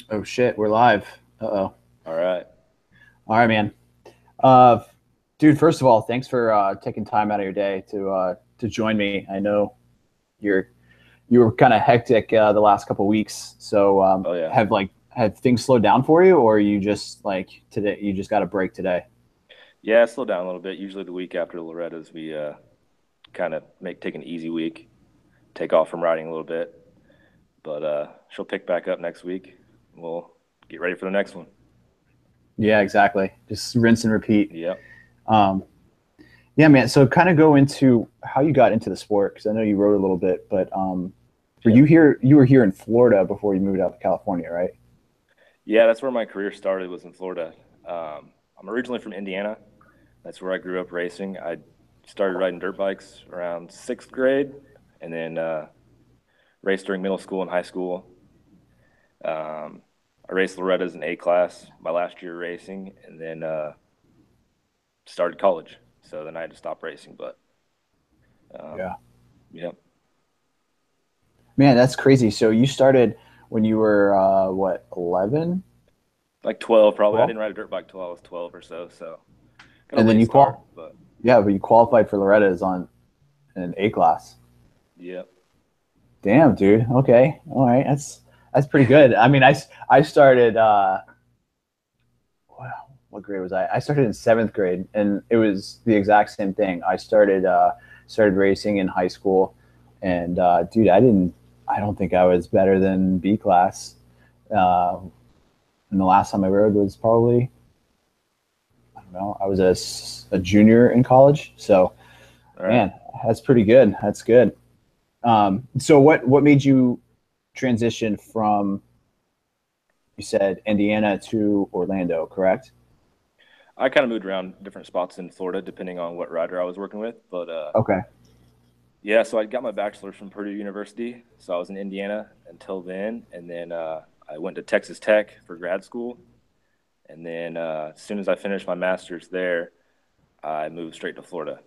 Oh shit, we're live. Uh-oh. All right. All right, man. Uh Dude, first of all, thanks for taking time out of your day to join me. I know you're you were kind of hectic the last couple weeks. So Oh yeah. have things slowed down for you, or you just like today you just got a break today? Yeah, slow down a little bit. Usually the week after Loretta's, we kind of take an easy week, take off from riding a little bit, but she'll pick back up next week. We'll get ready for the next one. Yeah, exactly. Just rinse and repeat. Yep. Um, yeah, man. So kind of go into how you got into the sport, because I know you rode a little bit, but were you Yep. here? You were here in Florida before you moved out to California, right? Yeah, that's where my career started, was in Florida. I'm originally from Indiana. That's where I grew up racing. I started riding dirt bikes around sixth grade, and then raced during middle school and high school. Um, I raced Loretta's in A class my last year racing, and then started college. So then I had to stop racing. But um, Yeah. yep, Man, that's crazy. So you started when you were what, 11, like 12 probably. I 12? didn't ride a dirt bike till I was 12 or so. So got a And then late you start, qual but yeah, but you qualified for Loretta's on an A class. yep. Damn, dude. Okay. All right. That's pretty good. I mean, I started wow, what grade was I? I started in 7th grade, and it was the exact same thing. I started racing in high school, and dude, I don't think I was better than B class. Uh, and the last time I rode was probably, I don't know, I was a junior in college. So, All right. man, that's pretty good. That's good. So what made you transition from, you said, Indiana to Orlando, correct? I kind of moved around different spots in Florida depending on what rider I was working with. But Okay. yeah, so I got my bachelor's from Purdue University. So I was in Indiana until then, and then I went to Texas Tech for grad school. And then as soon as I finished my master's there, I moved straight to Florida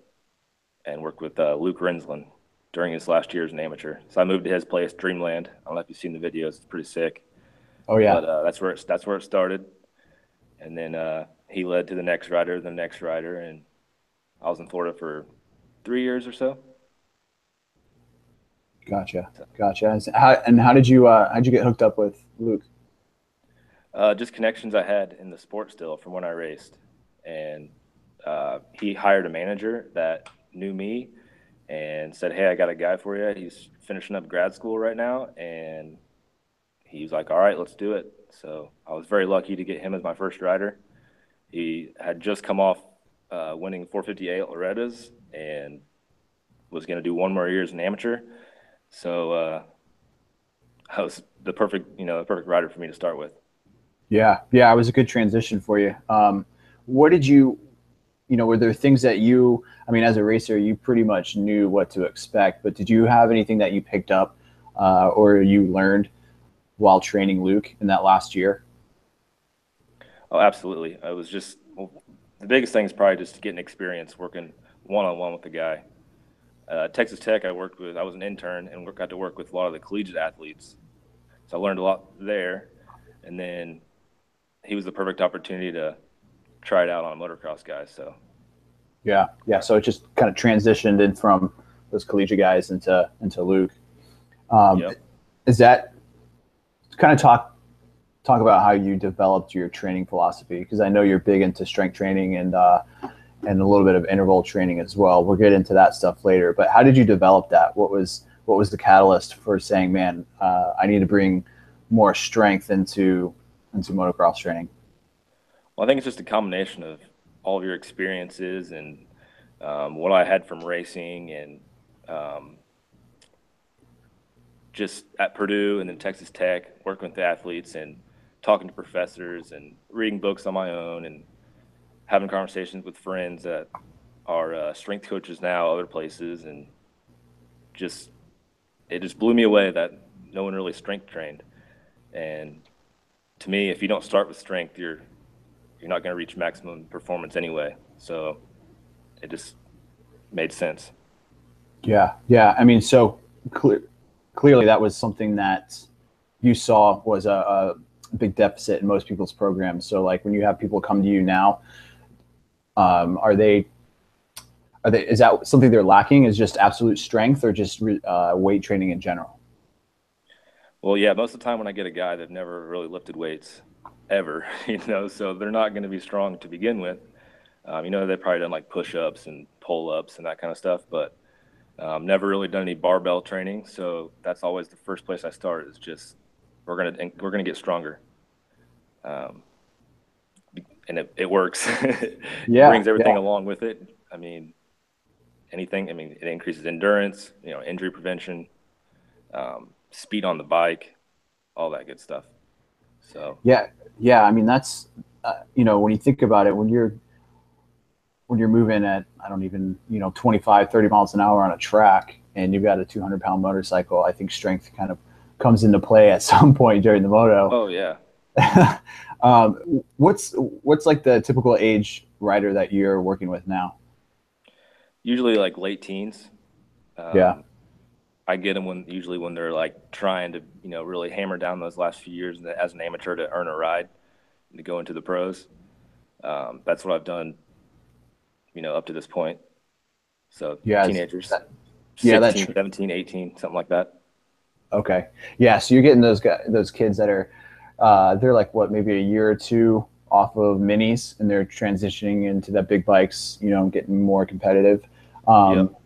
and worked with Luke Rensland during his last year as an amateur. So I moved to his place, Dreamland. I don't know if you've seen the videos; it's pretty sick. Oh yeah. But that's where it started. And then he led to the next rider, and I was in Florida for 3 years or so. Gotcha. So, Gotcha. And how'd you get hooked up with Luke? just connections I had in the sport still from when I raced, and he hired a manager that knew me and said, "Hey, I got a guy for you. He's finishing up grad school right now, and he was like, "All right, let's do it." So I was very lucky to get him as my first rider. He had just come off winning 458 at Loretta's and was going to do one more year as an amateur. So I was the perfect rider for me to start with. Yeah. Yeah, it was a good transition for you. What did were there things that I mean, as a racer, you pretty much knew what to expect, but did you have anything that you picked up or you learned while training Luke in that last year? Oh, absolutely. I was just well, the biggest thing is probably just getting experience working one on one with the guy. Texas Tech, I was an intern and got to work with a lot of the collegiate athletes. So I learned a lot there. And then he was the perfect opportunity to try it out on motocross guys. So, Yeah. Yeah. So it just kind of transitioned in from those collegiate guys into Luke. Um, yep. is that kind of talk about how you developed your training philosophy? Because I know you're big into strength training and a little bit of interval training as well. We'll get into that stuff later. But how did you develop that? What was the catalyst for saying, man, I need to bring more strength into motocross training? Well, I think it's just a combination of all of your experiences and what I had from racing and um, just at Purdue and then Texas Tech, working with athletes and talking to professors and reading books on my own and having conversations with friends that are strength coaches now, other places, and just it just blew me away that no one really strength trained. And to me, if you don't start with strength, you're not going to reach maximum performance anyway. So it just made sense. Yeah, yeah. I mean, so clear. clearly that was something that you saw was a big deficit in most people's programs. So like when you have people come to you now, are they is that something they're lacking? Is just absolute strength or just weight training in general? Well, yeah, most of the time when I get a guy that never really lifted weights ever, so they're not going to be strong to begin with. They've probably done like push-ups and pull-ups and that kind of stuff, but never really done any barbell training. So that's always the first place I start is just we're gonna get stronger, um, and it works. It Yeah, brings everything yeah, along with it. I mean, anything. I mean, it increases endurance, injury prevention, speed on the bike, all that good stuff. So, yeah, yeah. I mean, that's when you think about it, when you're moving at, I don't even, 25, 30 miles an hour on a track and you've got a 200-pound motorcycle, I think strength kind of comes into play at some point during the moto. oh yeah, What's like the typical age rider that you're working with now? usually like late teens. Yeah. Um, I get them usually when they're like trying to really hammer down those last few years as an amateur to earn a ride to go into the pros. That's what I've done, up to this point. So Yeah. teenagers, That, yeah. 16, 17, 18, something like that. Okay. Yeah. So you're getting those kids that are, they're like what, maybe a year or two off of minis, and they're transitioning into the big bikes. Getting more competitive. Yep. Um,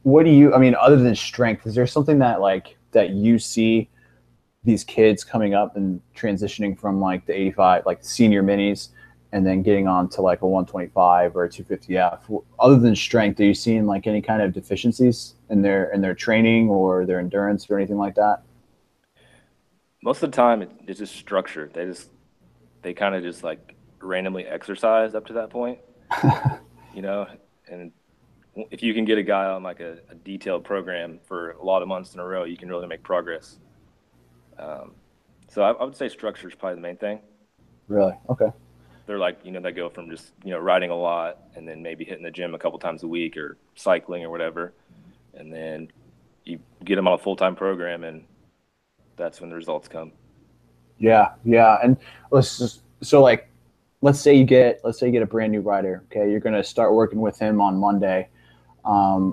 what do you? I mean, other than strength, is there something that like that you see these kids coming up and transitioning from like the 85, like senior minis, and then getting on to like a 125 or a 250F? Other than strength, are you seeing like any kind of deficiencies in their training or their endurance or anything like that? Most of the time, it's just structure. They kind of just like randomly exercise up to that point, you know. And if you can get a guy on like a detailed program for a lot of months in a row, you can really make progress. Um, so I would say structure is probably the main thing. Really? Okay. They're like, they go from just, riding a lot and then maybe hitting the gym a couple times a week or cycling or whatever. And then you get them on a full time program, and that's when the results come. Yeah, yeah. And like let's say you get a brand new rider. Okay, you're gonna start working with him on Monday.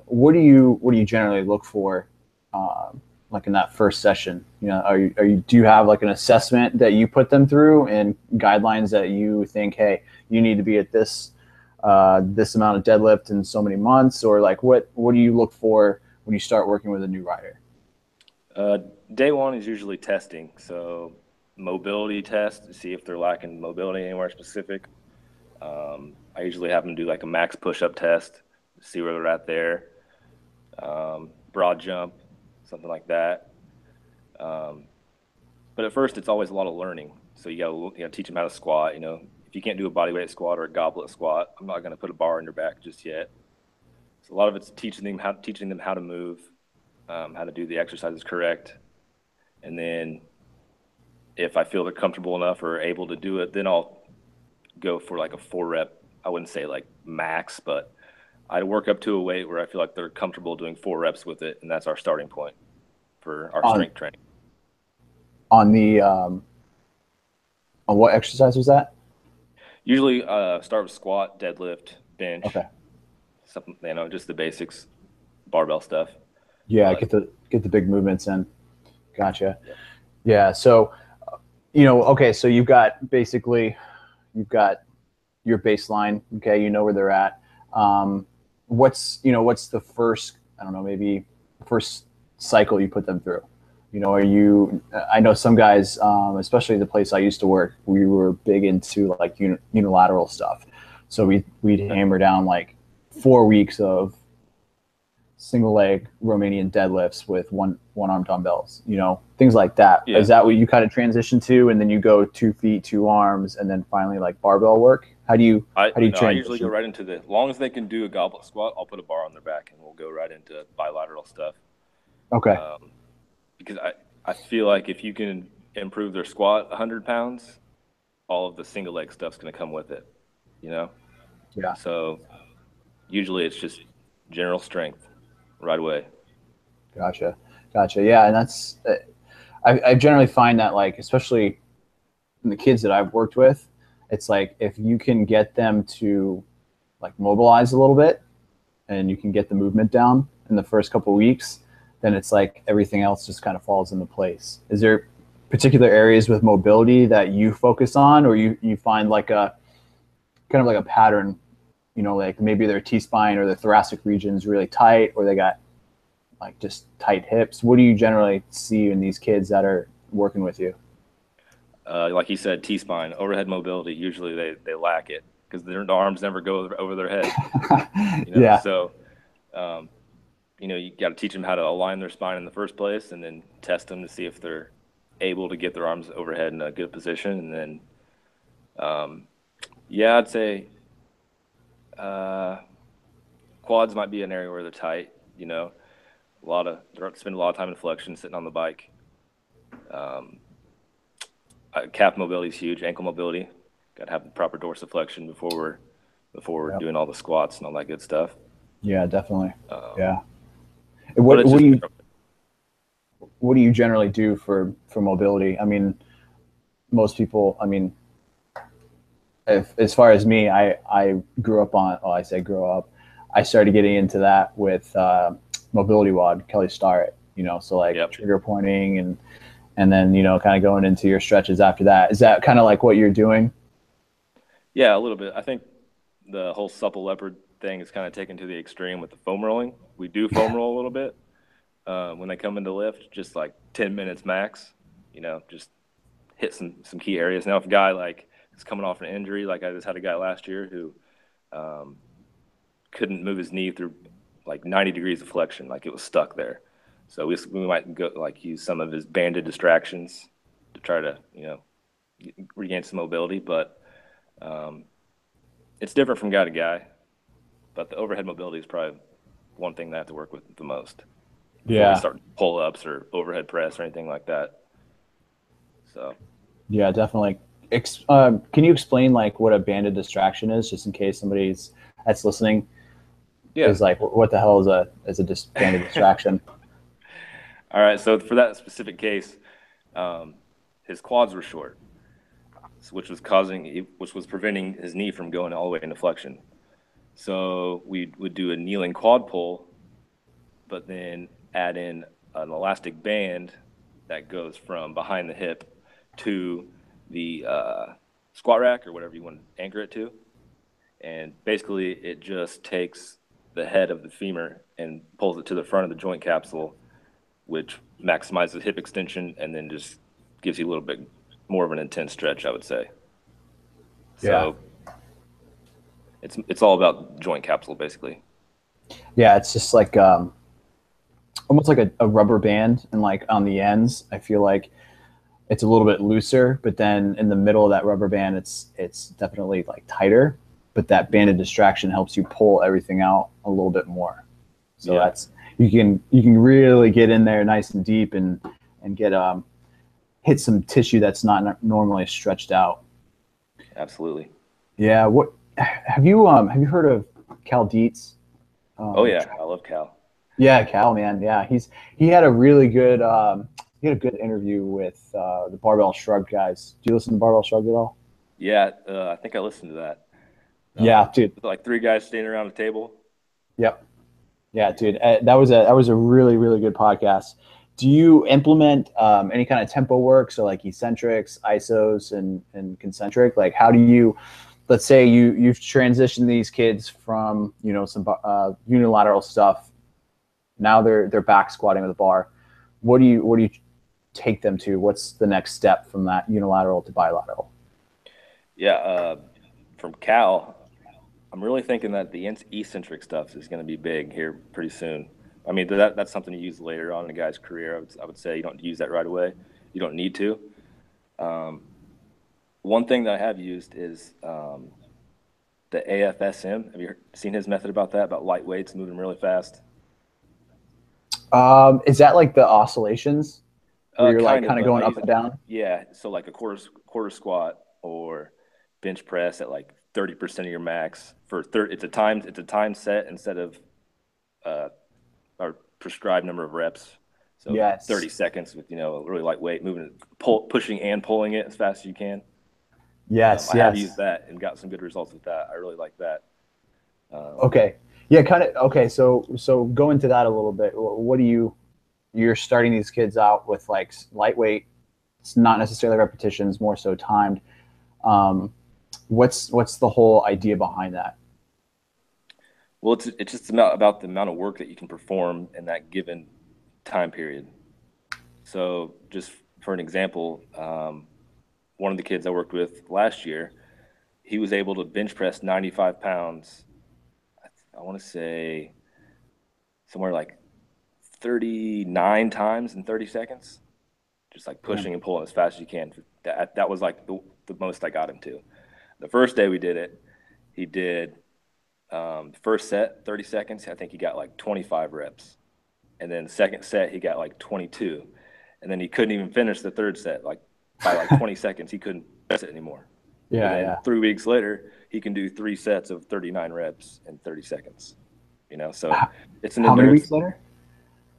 What do you generally look for, like in that first session? Do you have like an assessment that you put them through and guidelines that you think, hey, you need to be at this amount of deadlift in so many months, or like what do you look for when you start working with a new rider? Uh, Day one is usually testing. So, mobility test to see if they're lacking mobility anywhere specific. I usually have them do like a max push up test to see where they're at there. Broad jump, something like that. Um, but at first, it's always a lot of learning. So you got to teach them how to squat. If you can't do a bodyweight squat or a goblet squat, I'm not going to put a bar in your back just yet. So a lot of it's teaching them how to move, how to do the exercises correct, and then if I feel they're comfortable enough or able to do it, then I'll go for like a 4 rep. I wouldn't say like max, but I'd work up to a weight where I feel like they're comfortable doing 4 reps with it, and that's our starting point for our On strength training. on the on what exercise was that? Usually, start with squat, deadlift, bench, Okay. something just the basics, barbell stuff. Yeah, But get the big movements in. Gotcha. yeah, Yeah. So, okay, so you've got your baseline. Okay, you know where they're at. What's the first, I don't know, maybe first cycle you put them through? I know some guys, especially the place I used to work, we were big into like unilateral stuff. So we'd hammer down like 4 weeks of single leg Romanian deadlifts with one arm dumbbells, things like that. yeah. Is that what you kind of transition to, and then you go 2 feet, two arms, and then finally like barbell work? I How do you no, I usually go transition? right into as long as they can do a goblet squat, I'll put a bar on their back, and we'll go right into bilateral stuff. Okay. Um, because I feel like if you can improve their squat 100 pounds, all of the single leg stuff's going to come with it, you know? Yeah. So usually it's just general strength right away. Gotcha. Gotcha. Yeah, and that's I generally find that like especially in the kids that I've worked with, it's like if you can get them to like mobilize a little bit and you can get the movement down in the first couple of weeks, then it's like everything else just kind of falls into place. Is there particular areas with mobility that you focus on, or you find like a kind of like a pattern? You know, like maybe their T spine or the thoracic region is really tight, or they got like just tight hips. What do you generally see in these kids that are working with you? Like you said, T spine, overhead mobility. Usually they lack it because their arms never go over their head. Yeah, So um, you got to teach them how to align their spine in the first place, and then test them to see if they're able to get their arms overhead in a good position. And then, yeah, I'd say uh, quads might be an area where they're tight. They spend a lot of time in flexion, sitting on the bike. Um, Calf mobility is huge. Ankle mobility, got to have the proper dorsiflexion before we're yep. doing all the squats and all that good stuff. Yeah, definitely. Um, Yeah. but it's What just do you generally do for mobility? I mean, most people. I mean, if as far as me, I grew up on. Well, I say grew up. I started getting into that with mobility wad, Kelly Starrett. You know, so like yep, trigger pointing and then kind of going into your stretches after that. Is that kind of like what you're doing? yeah, a little bit. I think the whole supple leopard thing is kind of taken to the extreme with the foam rolling. We do foam roll a little bit when they come into lift, just like 10 minutes max. Just hit some key areas. Now, if a guy like is coming off an injury, like I just had a guy last year who um, couldn't move his knee through like 90 degrees of flexion, like it was stuck there. So we might go like use some of his banded distractions to try to regain some mobility, but um, it's different from guy to guy. But the overhead mobility is probably one thing that I have to work with the most before we Yeah, start pull ups or overhead press or anything like that. So yeah, definitely. Can you explain like what a banded distraction is, just in case somebody's that's listening yeah. is like, what the hell is a banded distraction? All right. So for that specific case, um, his quads were short, which was preventing his knee from going all the way into flexion. So we would do a kneeling quad pull, but then add in an elastic band that goes from behind the hip to the squat rack or whatever you want to anchor it to. And basically, it just takes the head of the femur and pulls it to the front of the joint capsule, which maximizes hip extension and then just gives you a little bit more of an intense stretch, I would say. Yeah, So it's all about joint capsule, basically. yeah, it's just like almost like a rubber band, and like on the ends, I feel like it's a little bit looser, but then in the middle of that rubber band, it's definitely like tighter. But that banded distraction helps you pull everything out a little bit more. So Yeah, that's you can really get in there nice and deep and get hit some tissue that's not normally stretched out. absolutely. Yeah. What have you heard of Cal Dietz? Oh Um, yeah, I love Cal. yeah, Cal, man. Yeah, he had a really good he had a good interview with the Barbell Shrugged guys. Do you listen to Barbell Shrugged at all? Yeah, I think I listened to that. Yeah, dude. Like three guys standing around a table. Yep. Yeah, dude. That was a really good podcast. Do you implement any kind of tempo work? So like eccentrics, isos, and concentric. Like, how do you? Let's say you've transitioned these kids from some unilateral stuff. Now they're back squatting with a bar. What do you take them to? What's the next step from that unilateral to bilateral? Yeah, from Cal, I'm really thinking that the eccentric stuff is going to be big here pretty soon. I mean, that's something you use later on in a guy's career. I would say you don't use that right away. You don't need to. Um, One thing that I have used is the AFSM. Have you seen his method about that? About light weights moving really fast? Is that like the oscillations where you're like Kind of, kind of but going up and down? yeah. So like a quarter squat or bench press at like 30% of your max for 30. It's a time set instead of uh, our prescribed number of reps. So 30 Yes. seconds with, a really lightweight, pushing and pulling it as fast as you can. Yes. I have Yes. used that and got some good results with that. I really like that. Okay. Yeah. Kind of. Okay. So go into that a little bit. What do you're starting these kids out with like lightweight? It's not necessarily repetitions, more so timed. Um, what's the whole idea behind that? Well, it's just about the amount of work that you can perform in that given time period. So, just for an example, one of the kids I worked with last year, he was able to bench press 95 pounds. I want to say somewhere like 39 times in 30 seconds, just like Yeah. pushing and pulling as fast as you can. That was like the most I got him to. The first day we did it, he did first set 30 seconds. I think he got like 25 reps, and then second set he got like 22, and then he couldn't even finish the third set. Like by like 20 seconds, he couldn't press it anymore. But Yeah. then Yeah. 3 weeks later, he can do 3 sets of 39 reps in 30 seconds. So it's an How many endurance, weeks later?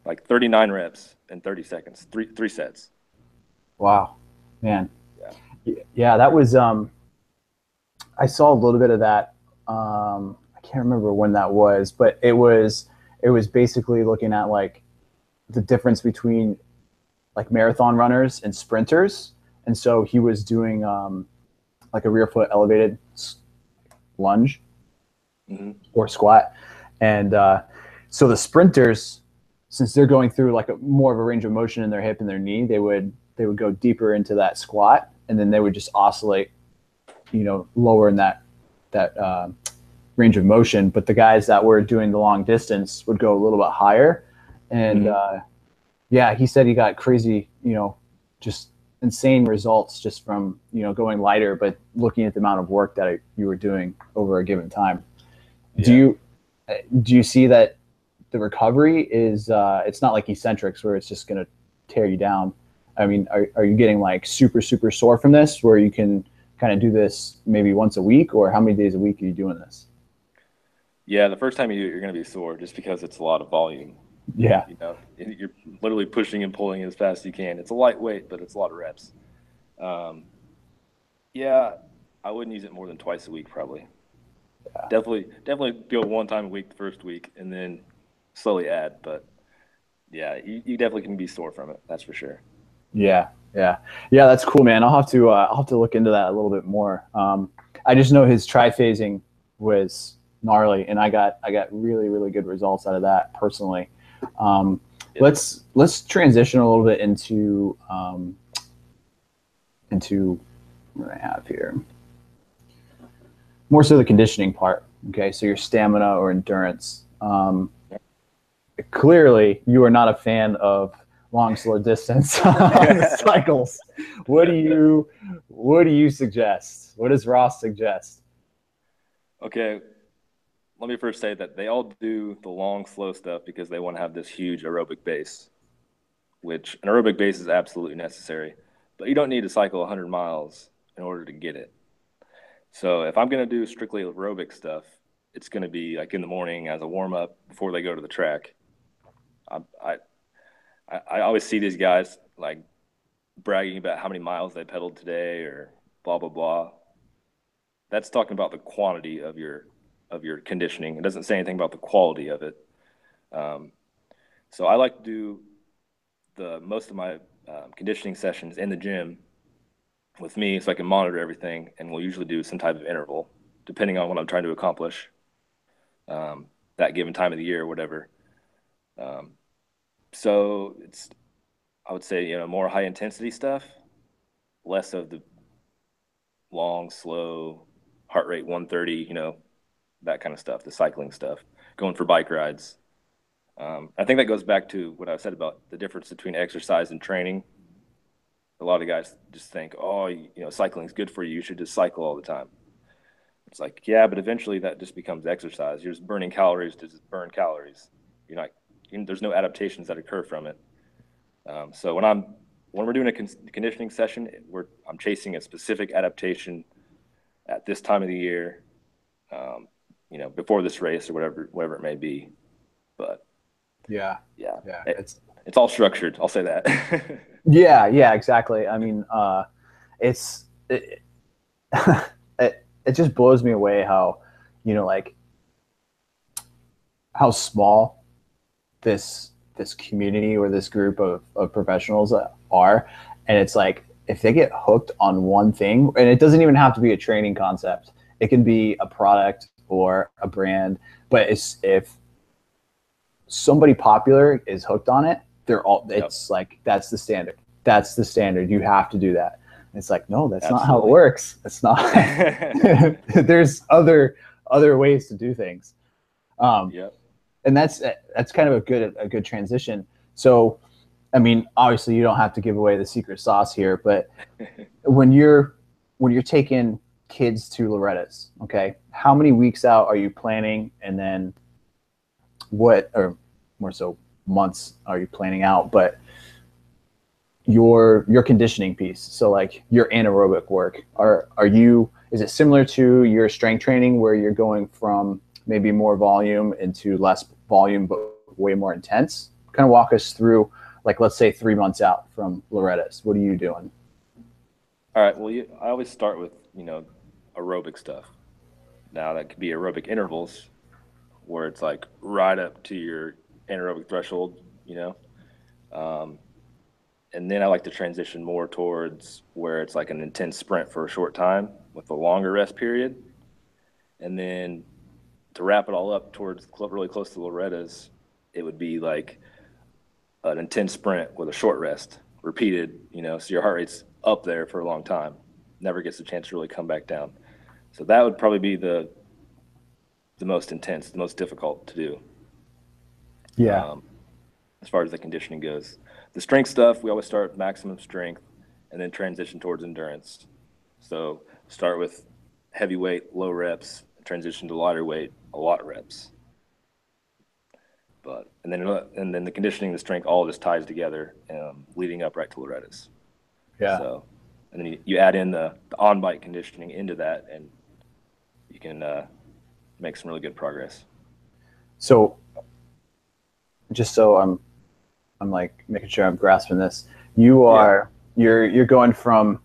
like 39 reps in 30 seconds, three sets. Wow, man. Yeah. Yeah, that was. I saw a little bit of that. I can't remember when that was, but it was basically looking at like the difference between like marathon runners and sprinters, and so he was doing like a rear foot elevated lunge Mm-hmm. or squat, and so the sprinters, since they're going through like more of a range of motion in their hip and their knee, they would go deeper into that squat, and then they would just oscillate, lower in that range of motion. But the guys that were doing the long distance would go a little bit higher, and Mm-hmm. yeah, he said he got crazy, just insane results just from going lighter, but looking at the amount of work that you were doing over a given time. Do Yeah. you do you see that the recovery is it's not like eccentrics where it's just going to tear you down? I mean, are you getting like super super sore from this where you can kind of do this maybe once a week, or how many days a week are you doing this? Yeah. The first time you do it, you're going to be sore just because it's a lot of volume. Yeah. You're literally pushing and pulling as fast as you can. It's a lightweight, but it's a lot of reps. Um, yeah, I wouldn't use it more than twice a week, probably. Definitely go one time a week the first week, and then slowly add. But yeah, you definitely can be sore from it. That's for sure. Yeah, yeah, yeah. That's cool, man. I'll have to look into that a little bit more. I just know his tri-phasing was gnarly, and I got really really good results out of that personally. Um, Yep. let's transition a little bit into what I have here. More so the conditioning part. Okay, so your stamina or endurance. Clearly, you are not a fan of long, slow distance cycles. What do you suggest? What does Ross suggest? Okay, let me first say that they all do the long, slow stuff because they want to have this huge aerobic base, which an aerobic base is absolutely necessary. But you don't need to cycle 100 miles in order to get it. So if I'm going to do strictly aerobic stuff, it's going to be like in the morning as a warm up before they go to the track. I, I I always see these guys like bragging about how many miles they pedaled today or blah blah blah. That's talking about the quantity of your conditioning. It doesn't say anything about the quality of it. Um, so I like to do the most of my conditioning sessions in the gym with me, so I can monitor everything, and we'll usually do some type of interval depending on what I'm trying to accomplish um, that given time of the year or whatever. Um, so it's I would say more high intensity stuff, less of the long, slow, heart rate 130, that kind of stuff, the cycling stuff, going for bike rides. I think that goes back to what I said about the difference between exercise and training. A lot of guys just think, oh, cycling's good for you. You should just cycle all the time. It's like, yeah, but eventually that just becomes exercise. You're just burning calories to just burn calories. You're not, there's no adaptations that occur from it. So when we're doing a conditioning session, I'm chasing a specific adaptation at this time of the year, um, before this race or whatever it may be. But Yeah, yeah, yeah. it, It's It's all structured. I'll say that. Yeah, yeah, exactly. I mean, it's it, it just blows me away how, like how small this community or this group of professionals are, and it's like if they get hooked on one thing, and it doesn't even have to be a training concept, it can be a product or a brand, but it's if somebody popular is hooked on it, they're all Yep, it's like that's the standard, you have to do that. And it's like, no, that's not how it absolutely. works. It's not. There's other ways to do things. um, Yep. and that's kind of a good transition. So, I mean, obviously, you don't have to give away the secret sauce here, but when you're taking kids to Loretta's, okay, how many weeks out are you planning, and then what, or more so, months are you planning out? But your conditioning piece, so like your anaerobic work, are you is it similar to your strength training where you're going from maybe more volume into less volume but way more intense? Kind of walk us through, like, let's say 3 months out from Loretta's, what are you doing? All right. Well, I always start with, aerobic stuff. Now that could be aerobic intervals where it's like right up to your anaerobic threshold, you know. Um, and then I like to transition more towards where it's like an intense sprint for a short time with a longer rest period. And then to wrap it all up towards really close to Loretta's, it would be like an intense sprint with a short rest, repeated, so your heart rate's up there for a long time, never gets a chance to really come back down. So that would probably be the most intense, the most difficult to do. Yeah. Um, as far as the conditioning goes. The strength stuff, we always start with maximum strength and then transition towards endurance. So start with heavy weight, low reps, transition to lighter weight, a lot of reps. But and then the conditioning, the strength, all just ties together, leading up right to Loretta's. Yeah. So, and then you add in the on bike conditioning into that, and you can make some really good progress. So just so I'm like making sure I'm grasping this, you Yeah. are you're going from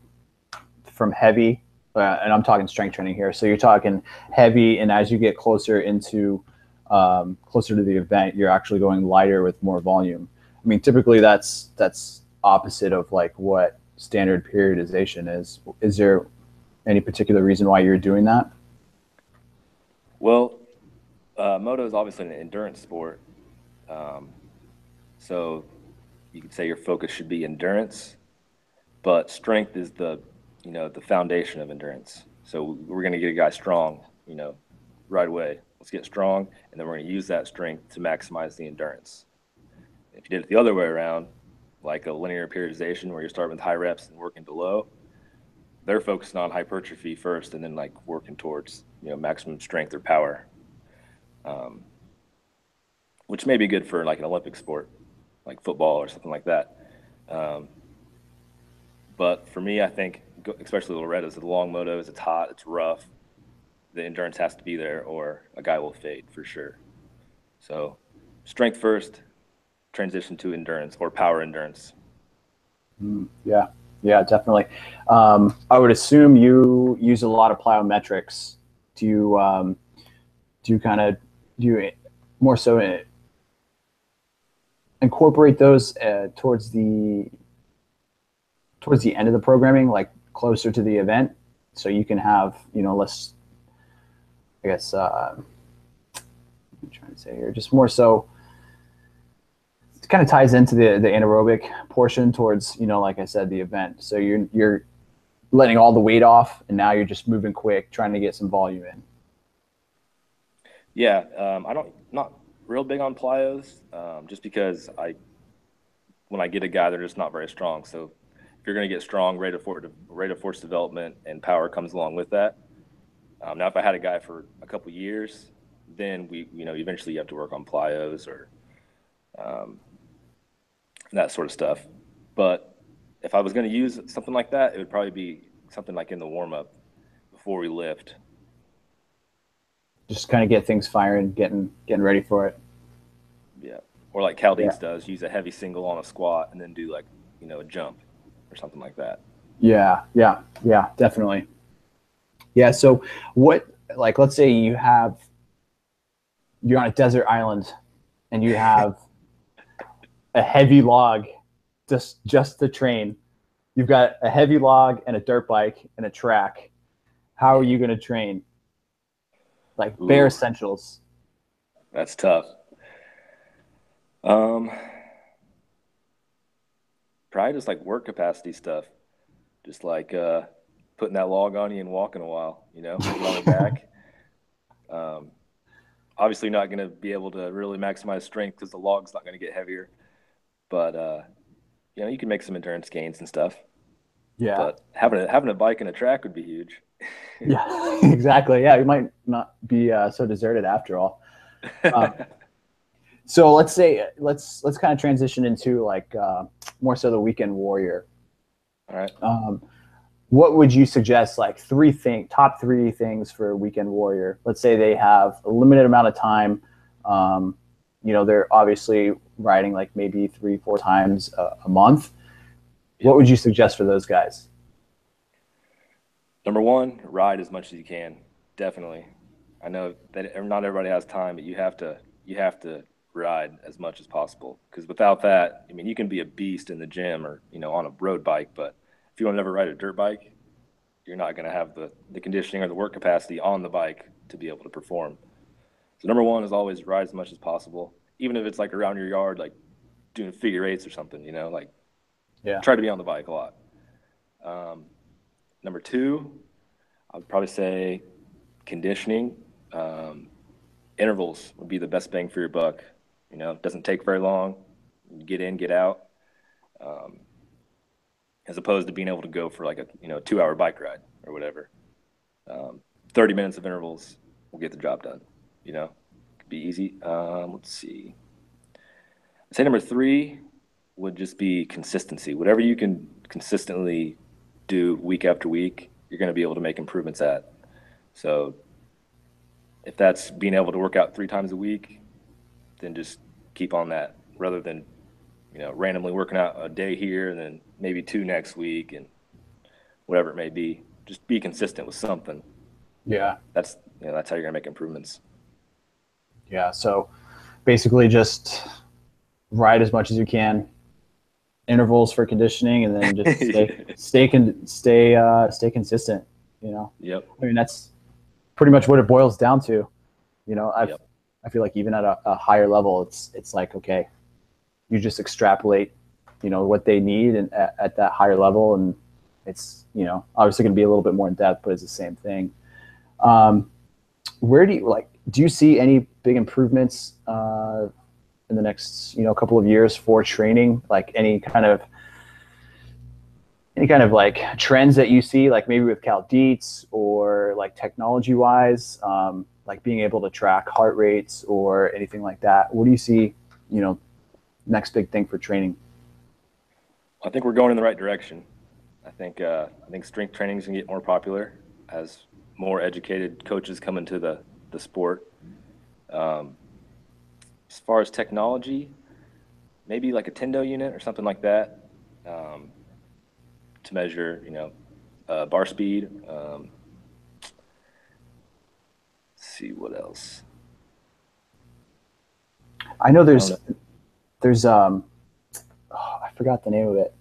heavy, and I'm talking strength training here. So you're talking heavy, and as you get closer to the event, you're actually going lighter with more volume. I mean, typically that's opposite of like what standard periodization is. Is there any particular reason why you're doing that? Well, moto is obviously an endurance sport, um, so you could say your focus should be endurance, but strength is the foundation of endurance. So we're going to get a guy strong, right away. Let's get strong, and then we're going to use that strength to maximize the endurance. If you did it the other way around, like a linear periodization where you're starting with high reps and working to low, they're focusing on hypertrophy first, and then like working towards maximum strength or power, um, which may be good for like an Olympic sport, like football or something like that. Um, but for me, I think especially Loretta's, the long motos, it's hot, it's rough. The endurance has to be there, or a guy will fade for sure. So, strength first, transition to endurance or power endurance. Yeah, yeah, definitely. I would assume you use a lot of plyometrics. Do you do you kind of do you more so incorporate those towards the end of the programming, like closer to the event, so you can have less, I guess, I'm trying to say here, just more so it kind of ties into the anaerobic portion towards, like I said, the event. So you're letting all the weight off, and now you're just moving quick, trying to get some volume in. Yeah, I don't not real big on plyos, just because when I get a guy, they're just not very strong. So if you're going to get strong, rate of force development and power comes along with that. Now, if I had a guy for a couple years, then eventually you have to work on plyos or um, that sort of stuff. But if I was going to use something like that, it would probably be something like in the warm up before we lift. Just kind of get things firing, getting ready for it. Yeah. Or like Cal Yeah. Dietz does, use a heavy single on a squat and then do like, a jump or something like that. Yeah. Yeah. Yeah. Definitely. Yeah. So what, like, let's say you're on a desert island and you have a heavy log just to train. You've got a heavy log and a dirt bike and a track. How are Yeah. you going to train? Like bare Ooh, essentials. that's tough. Um, Probably just like work capacity stuff. Just like putting that log on you and walking a while, get on your back. Um, Obviously not going to be able to really maximize strength because the log's not going to get heavier. But you can make some endurance gains and stuff. Yeah. But having a bike and a track would be huge. Yeah, exactly. Yeah, you might not be so deserted after all. Um, so let's say let's kind of transition into like more so the weekend warrior. All right. Um, what would you suggest? Like top three things for a weekend warrior. Let's say they have a limited amount of time. Um, they're obviously riding like maybe 3-4 times a month. What Yep. would you suggest for those guys? Number one, ride as much as you can. Definitely. I know that not everybody has time, but you have to ride as much as possible because without that, I mean, you can be a beast in the gym or on a road bike, but if you want to never ride a dirt bike, you're not going to have the conditioning or the work capacity on the bike to be able to perform. So number one is always ride as much as possible, even if it's like around your yard, like doing figure eights or something. Like Yeah. try to be on the bike a lot. Um, Number two, I would probably say conditioning. Um, Intervals would be the best bang for your buck. It doesn't take very long. You get in, get out, um, as opposed to being able to go for like a 2 hour bike ride or whatever. 30 minutes of intervals will get the job done. Could be easy. Let's see. I'd say number three would just be consistency. Whatever you can consistently do week after week, you're going to be able to make improvements at. So if that's being able to work out 3 times a week, then just keep on that rather than randomly working out a day here and then maybe two next week and whatever it may be. Just be consistent with something. Yeah. That's how you're gonna make improvements. Yeah. So basically, just ride as much as you can, intervals for conditioning, and then just stay consistent. Yep. I mean that's pretty much what it boils down to. Yep. I feel like even at a higher level, it's like okay, you just extrapolate, what they need and at that higher level, and it's obviously going to be a little bit more in depth, but it's the same thing. Um, where do you see any big improvements in the next couple of years for training? Like any kind of like trends that you see, like maybe with Cal Dietz or like technology wise, like being able to track heart rates or anything like that? What do you see, you know, next big thing for training? I think we're going in the right direction. I think strength training is gonna get more popular as more educated coaches come into the sport. Um, as far as technology, maybe like a Tendo unit or something like that, um, to measure, bar speed. Let's see what else. I know I don't know. there's oh, I forgot the name of it.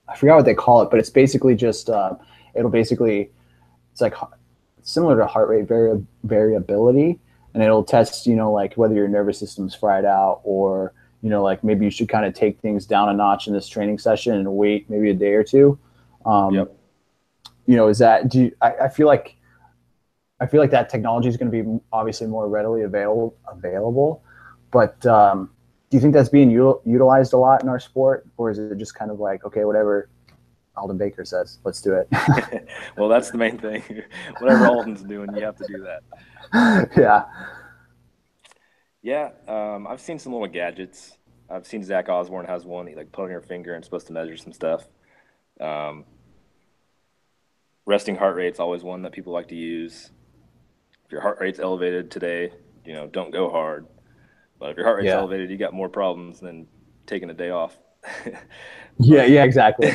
I forgot what they call it, but it's basically just it'll basically it's like similar to heart rate variability, and it'll test like whether your nervous system's fried out or like maybe you should kind of take things down a notch in this training session and wait maybe a day or two. Um, Yep. is that do you, I feel like that technology is going to be obviously more readily available, but do you think that's being utilized a lot in our sport, or is it just kind of like okay, whatever Alden Baker says, let's do it? Well, that's the main thing. Whatever Alton's doing, you have to do that. Yeah, Yeah, I've seen some little gadgets. I've seen Zach Osborne has one. He like put on your finger and it's supposed to measure some stuff. Um, Resting heart rate's always one that people like to use. If your heart rate's elevated today, don't go hard. But if your heart rate's Yeah. elevated, you got more problems than taking a day off. Yeah. But Yeah. Exactly.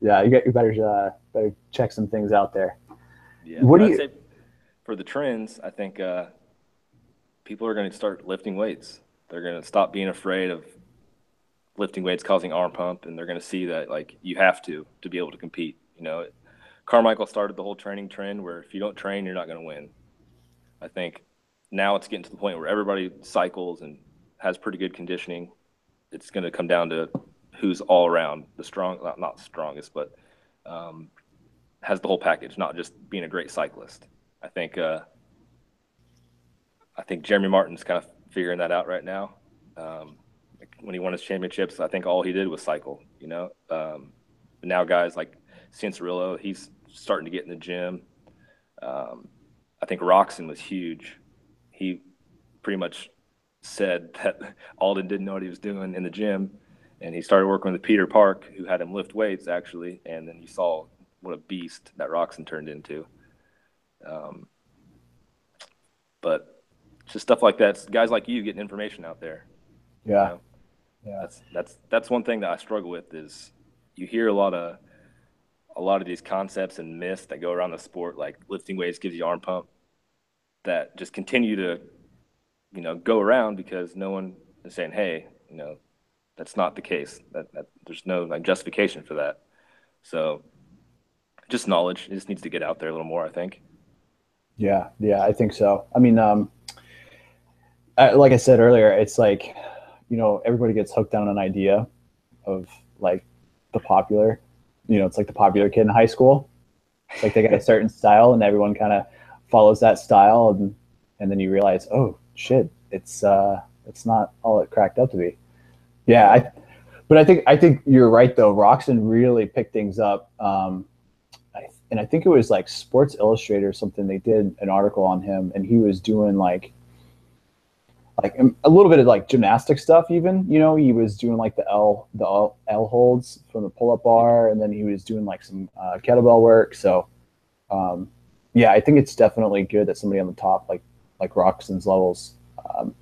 yeah, Yeah. You better better check some things out there. What but do I'd you? say for the trends, I think people are going to start lifting weights. They're going to stop being afraid of lifting weights causing arm pump, and they're going to see that like you have to be able to compete. Carmichael started the whole training trend where if you don't train, you're not going to win. I think now it's getting to the point where everybody cycles and has pretty good conditioning. It's going to come down to who's all around the strong, not the strongest, but um, has the whole package, not just being a great cyclist. I think uh, I think Jeremy Martin's kind of figuring that out right now. When he won his championships, I think all he did was cycle. But now guys like Cianciarillo, he's starting to get in the gym. Um, I think Roxon was huge. He pretty much said that Alden didn't know what he was doing in the gym, and he started working with Peter Park, who had him lift weights actually, and then you saw what a beast that Roxon turned into. Um, but just stuff like that, guys like you getting information out there. You Yeah. know, Yeah. that's one thing that I struggle with is you hear a lot of these concepts and myths that go around the sport, like lifting weights gives you arm pump, that just continue to go around because no one is saying, hey, that's not the case. That there's no like justification for that. So just knowledge, it just needs to get out there a little more, I think. Yeah. Yeah. I think so. I mean, like I said earlier, it's like, everybody gets hooked on an idea of like the popular, it's like the popular kid in high school. It's like they got a certain style and everyone kind of follows that style. And then you realize, oh shit, it's not all it cracked up to be. Yeah. Yeah, But I think you're right though. Roxon really picked things up. And I think it was like Sports Illustrated or something. They did an article on him, and he was doing like a little bit of like gymnastic stuff. Even he was doing like the L holds from the pull up bar, and then he was doing like some kettlebell work. So um, yeah, I think it's definitely good that somebody on the top like Roxon's levels, um,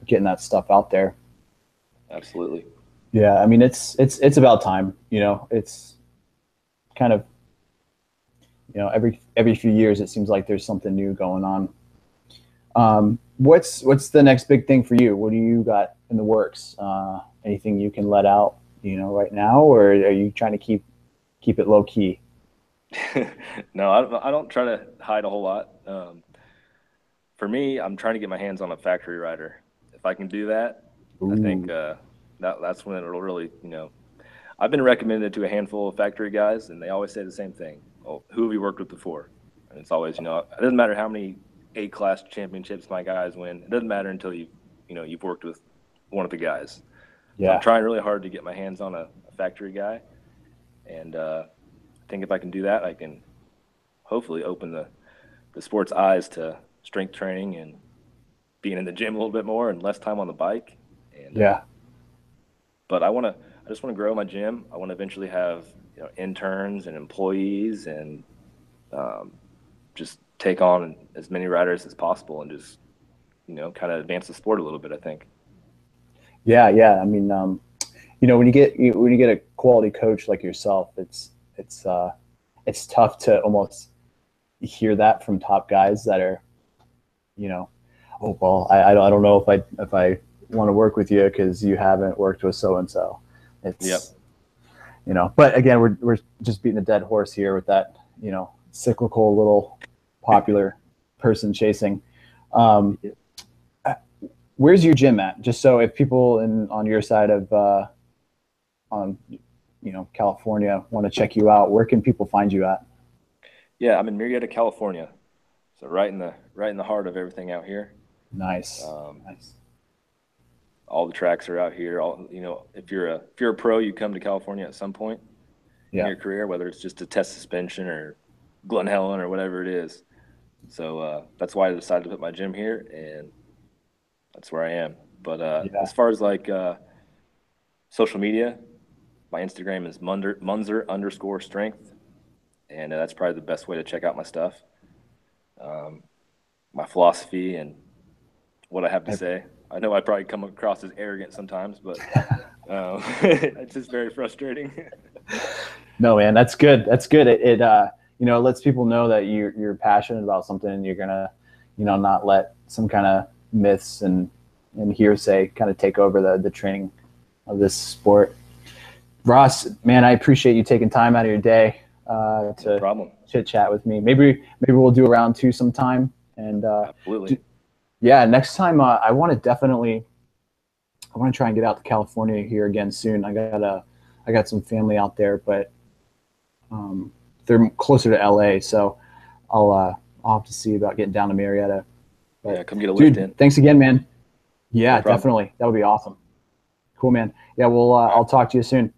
getting that stuff out there. absolutely. Yeah, I mean it's about time. It's kind of every few years it seems like there's something new going on. What's the next big thing for you? What do you got in the works? Anything you can let out, right now, or are you trying to keep it low key? No, I don't try to hide a whole lot. For me, I'm trying to get my hands on a factory rider. If I can do that, I think Ooh, that's when it'll really, I've been recommended to a handful of factory guys, and they always say the same thing. Well, who have you worked with before? And it's always, it doesn't matter how many A-class championships my guys win. It doesn't matter until you've worked with one of the guys. So I'm yeah, trying really hard to get my hands on a factory guy, and I think if I can do that, I can hopefully open the sport's eyes to strength training and being in the gym a little bit more and less time on the bike. And yeah, but I just want to grow my gym. I want to eventually have interns and employees and um, just take on as many riders as possible and just kind of advance the sport a little bit. I think. yeah, yeah. I mean, when you get a quality coach like yourself, it's tough to almost hear that from top guys that are, you know, oh well, I don't know if I want to work with you because you haven't worked with so and so. Yep. It's but again, we're just beating a dead horse here with that cyclical little popular person chasing. Um, where's your gym at? Just so if people on your side of on California want to check you out, where can people find you at? Yeah, I'm in Murrieta, California, so right in the heart of everything out here. Nice, Um, nice. all the tracks are out here. All if you're a pro, you come to California at some point in Yeah, your career, whether it's just to test suspension or Glen Helen or whatever it is. So that's why I decided to put my gym here, and that's where I am. But yeah, as far as like social media, my Instagram is Munzer_strength, and that's probably the best way to check out my stuff, my philosophy, and what I have to say. I know I probably come across as arrogant sometimes, but it's just very frustrating. No, man, that's good. That's good. It lets people know that you're passionate about something, and you're gonna, not let some kind of myths and hearsay kind of take over the training of this sport. Ross, man, I appreciate you taking time out of your day No to problem. chit chat with me. Maybe we'll do a round two sometime. And Absolutely. yeah, next time I want to try and get out to California here again soon. I got some family out there, but they're closer to LA, so I'll have to see about getting down to Marietta. Yeah, But come get a lift in. dude, thanks again, man. No Yeah, problem. definitely. That would be awesome. Cool, man. Yeah, I'll All right. talk to you soon.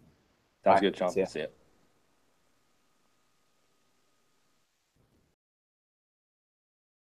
All Sounds right. good, Sean. See ya. See ya.